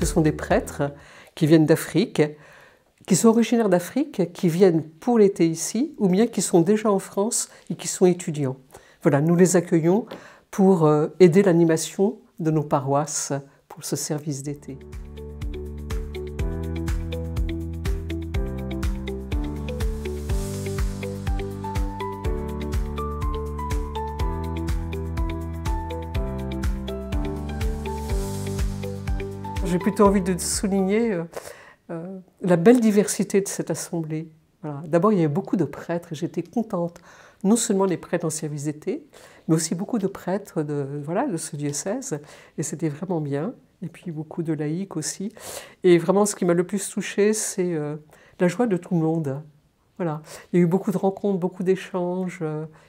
ce sont des prêtres qui viennent d'Afrique, qui sont originaires d'Afrique, qui viennent pour l'été ici, ou bien qui sont déjà en France et qui sont étudiants. Voilà, nous les accueillons pour aider l'animation de nos paroisses pour ce service d'été. J'ai plutôt envie de souligner la belle diversité de cette assemblée. Voilà. D'abord, il y avait beaucoup de prêtres et j'étais contente, non seulement les prêtres en service d'été, mais aussi beaucoup de prêtres de ce diocèse, et c'était vraiment bien. Et puis beaucoup de laïcs aussi. Et vraiment, ce qui m'a le plus touchée, c'est la joie de tout le monde. Voilà. Il y a eu beaucoup de rencontres, beaucoup d'échanges,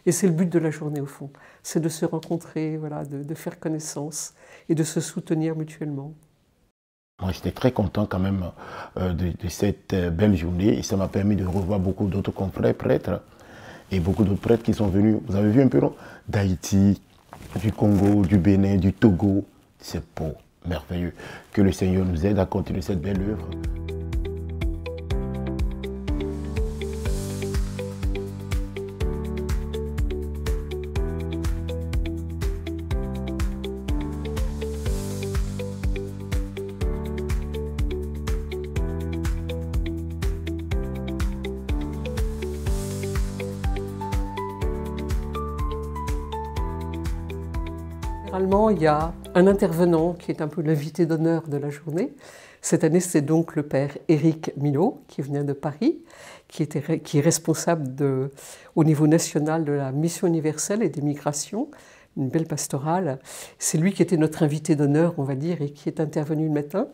et c'est le but de la journée au fond. C'est de se rencontrer, voilà, de faire connaissance et de se soutenir mutuellement. Moi, j'étais très content quand même de cette belle journée et ça m'a permis de revoir beaucoup d'autres confrères prêtres et beaucoup d'autres prêtres qui sont venus, vous avez vu un peu, d'Haïti, du Congo, du Bénin, du Togo. C'est beau, merveilleux. Que le Seigneur nous aide à continuer cette belle œuvre. Généralement, il y a un intervenant qui est un peu l'invité d'honneur de la journée. Cette année, c'est donc le père Éric Milot, qui vient de Paris, qui est responsable au niveau national de la Mission universelle et des migrations, une belle pastorale. C'est lui qui était notre invité d'honneur, on va dire, et qui est intervenu le matin.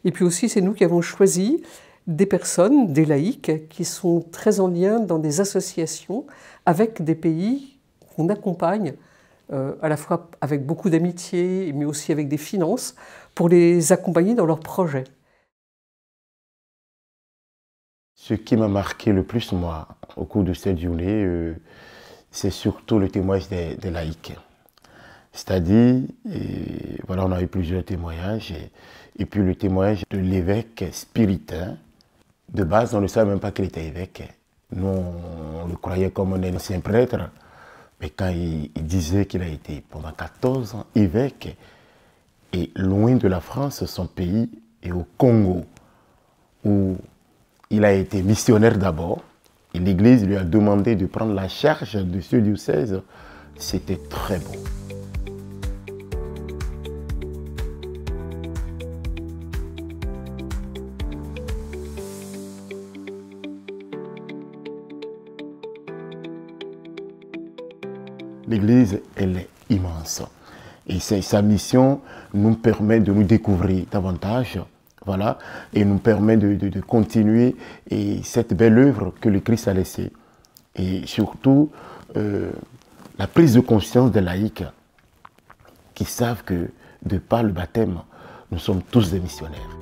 Et puis aussi, c'est nous qui avons choisi des personnes, des laïcs, qui sont très en lien dans des associations avec des pays qu'on accompagne, à la fois avec beaucoup d'amitié, mais aussi avec des finances, pour les accompagner dans leurs projets. Ce qui m'a marqué le plus, moi, au cours de cette journée, c'est surtout le témoignage des laïcs. C'est-à-dire, voilà, on a eu plusieurs témoignages, et puis le témoignage de l'évêque spiritain. De base, on ne savait même pas qu'il était évêque. Nous, on le croyait comme un ancien prêtre. Mais quand il disait qu'il a été pendant 14 ans évêque, et loin de la France, son pays, et au Congo, où il a été missionnaire d'abord, et l'Église lui a demandé de prendre la charge de ce diocèse, c'était très beau. L'Église, elle est immense. Et sa mission nous permet de nous découvrir davantage, voilà, et nous permet de continuer cette belle œuvre que le Christ a laissée. Et surtout, la prise de conscience des laïcs qui savent que, de par le baptême, nous sommes tous des missionnaires.